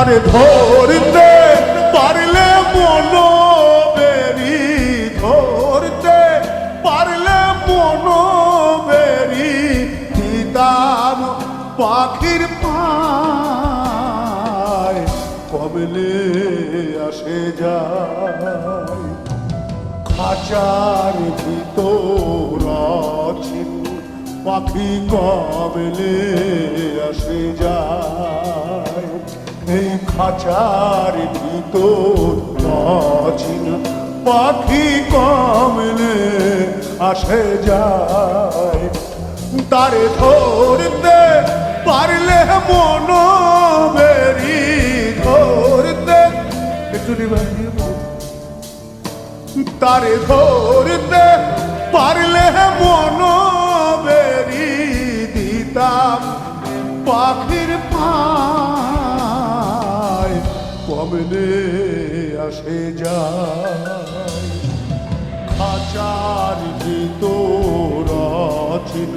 তারে ধরতে পারলে মনো বেরি, ধরতে পারলে মনো বেরি দিতাম পাখির পায়, কমলে আসে যায় খাঁচার ভিতর আছেন পাখি, কমলে আসে যায় এই খাঁচার ভিতর আছেন পাখি, কমলে আসে যায় তারে ধরতে পারলে মনো বেরি, ধরতে একটু তারে ধরতে পারলে মনো বেরি দিতাম পাখির পায়, কমলে আসে যায় খাঁচার ভিতর আছেন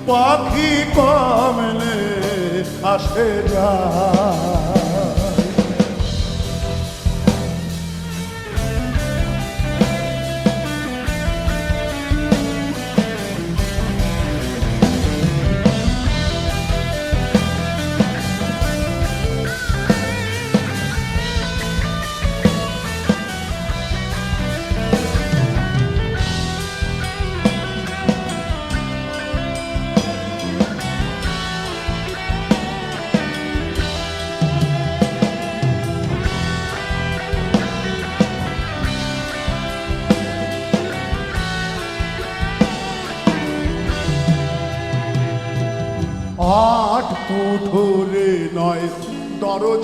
পাখি, কমলে আসে যায়। আট পুঠুরে নয় দরজা